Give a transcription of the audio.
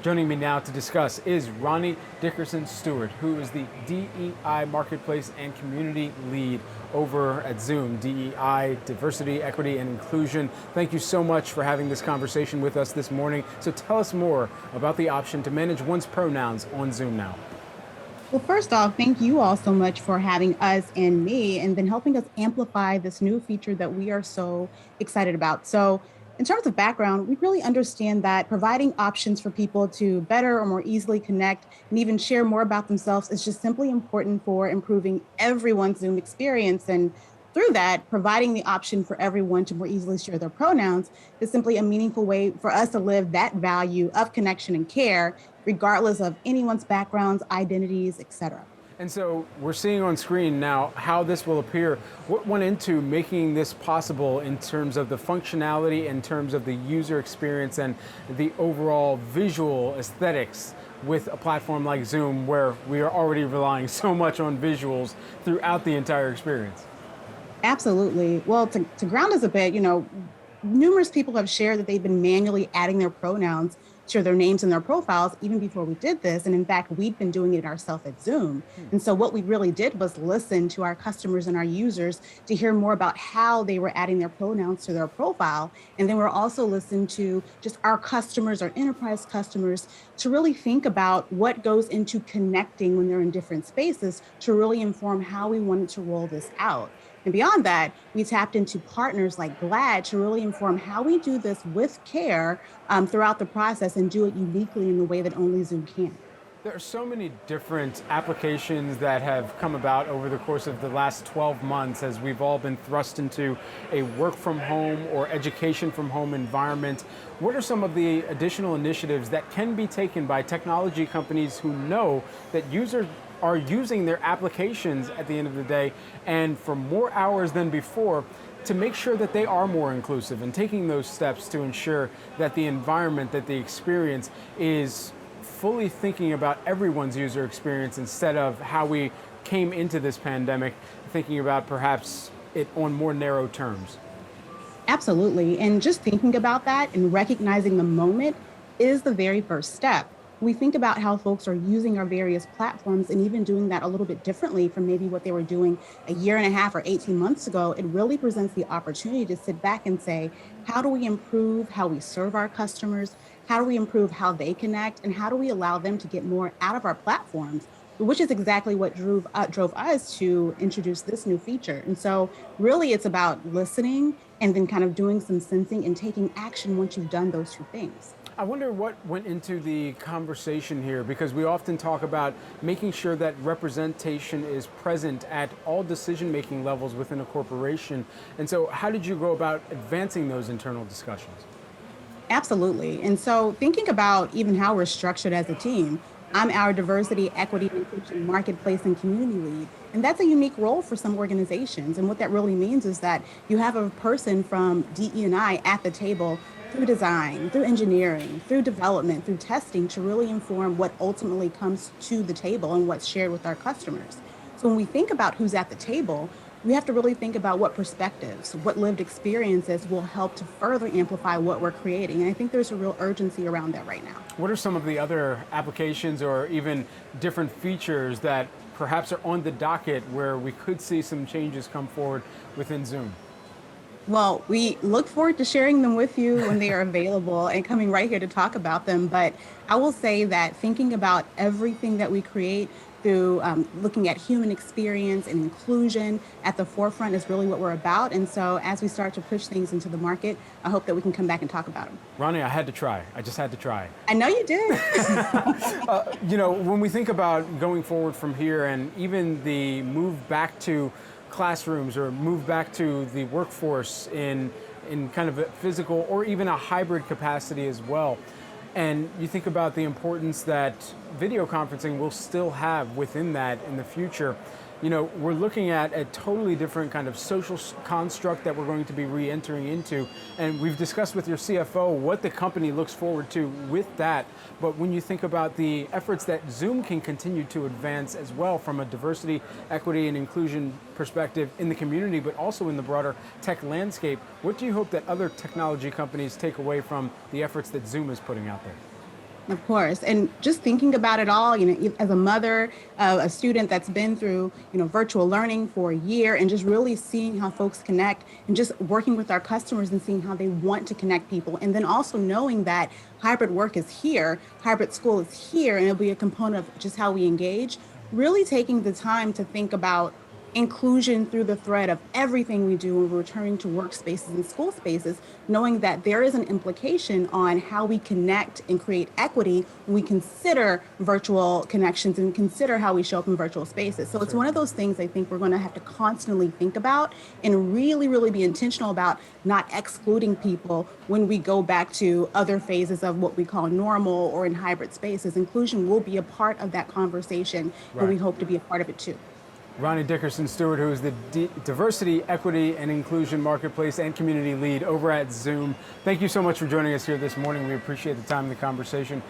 Joining me now to discuss is Ronnie Dickerson Stewart, who is the DEI Marketplace and Community Lead over at Zoom. DEI, Diversity, Equity, and Inclusion. Thank you so much for having this conversation with us this morning. So tell us more about the option to manage one's pronouns on Zoom now. Well, first off, thank you all so much for having us and me, and then helping us amplify this new feature that we are so excited about. So, in terms of background, we really understand that providing options for people to better or more easily connect and even share more about themselves is just simply important for improving everyone's Zoom experience. And through that, providing the option for everyone to more easily share their pronouns is simply a meaningful way for us to live that value of connection and care, regardless of anyone's backgrounds, identities, etc. And so we're seeing on screen now how this will appear. What went into making this possible in terms of the functionality, in terms of the user experience, and the overall visual aesthetics with a platform like Zoom, where we are already relying so much on visuals throughout the entire experience? Absolutely. Well, to ground us a bit, numerous people have shared that they've been manually adding their pronouns to their names and their profiles even before we did this. And in fact, we've been doing it ourselves at Zoom. And so what we really did was listen to our customers and our users to hear more about how they were adding their pronouns to their profile. And then we're also listening to just our customers, our enterprise customers, to really think about what goes into connecting when they're in different spaces to really inform how we wanted to roll this out. And beyond that, we tapped into partners like GLAAD to really inform how we do this with care throughout the process and do it uniquely in the way that only Zoom can. There are so many different applications that have come about over the course of the last 12 months as we've all been thrust into a work from home or education from home environment. What are some of the additional initiatives that can be taken by technology companies who know that users are using their applications at the end of the day and for more hours than before to make sure that they are more inclusive and taking those steps to ensure that the environment, that the experience is fully thinking about everyone's user experience instead of how we came into this pandemic, thinking about perhaps it on more narrow terms? Absolutely. And just thinking about that and recognizing the moment is the very first step. We think about how folks are using our various platforms and even doing that a little bit differently from maybe what they were doing a year and a half or 18 months ago. It really presents the opportunity to sit back and say, how do we improve how we serve our customers? How do we improve how they connect? And how do we allow them to get more out of our platforms? Which is exactly what drove us to introduce this new feature. And so really it's about listening and then kind of doing some sensing and taking action once you've done those two things. I wonder what went into the conversation here, because we often talk about making sure that representation is present at all decision-making levels within a corporation. And so how did you go about advancing those internal discussions? Absolutely. And so thinking about even how we're structured as a team, I'm our diversity, equity, and inclusion marketplace and community lead. And that's a unique role for some organizations. And what that really means is that you have a person from DE&I at the table through design, through engineering, through development, through testing to really inform what ultimately comes to the table and what's shared with our customers. So when we think about who's at the table, we have to really think about what perspectives, what lived experiences will help to further amplify what we're creating. And I think there's a real urgency around that right now. What are some of the other applications or even different features that perhaps are on the docket where we could see some changes come forward within Zoom? Well, we look forward to sharing them with you when they are available and coming right here to talk about them. But I will say that thinking about everything that we create through looking at human experience and inclusion at the forefront is really what we're about. And so as we start to push things into the market, I hope that we can come back and talk about them. Ronnie, I had to try. I just had to try. I know you did. When we think about going forward from here and even the move back to classrooms or move back to the workforce in kind of a physical or even a hybrid capacity as well. And you think about the importance that video conferencing will still have within that in the future. We're looking at a totally different kind of social construct that we're going to be re-entering into. And we've discussed with your CFO what the company looks forward to with that. But when you think about the efforts that Zoom can continue to advance as well from a diversity, equity, and inclusion perspective in the community, but also in the broader tech landscape, what do you hope that other technology companies take away from the efforts that Zoom is putting out there? Of course. And just thinking about it all, as a mother, a student that's been through, virtual learning for a year and just really seeing how folks connect and just working with our customers and seeing how they want to connect people. And then also knowing that hybrid work is here, hybrid school is here, and it'll be a component of just how we engage, really taking the time to think about inclusion through the thread of everything we do when we're returning to workspaces and school spaces, knowing that there is an implication on how we connect and create equity when we consider virtual connections and consider how we show up in virtual spaces. So it's one of those things I think we're going to have to constantly think about and really, really be intentional about not excluding people when we go back to other phases of what we call normal or in hybrid spaces. Inclusion will be a part of that conversation, and we hope to be a part of it too. Ronnie Dickerson Stewart, who is the Diversity, Equity, and Inclusion Marketplace and Community Lead over at Zoom. Thank you so much for joining us here this morning. We appreciate the time and the conversation.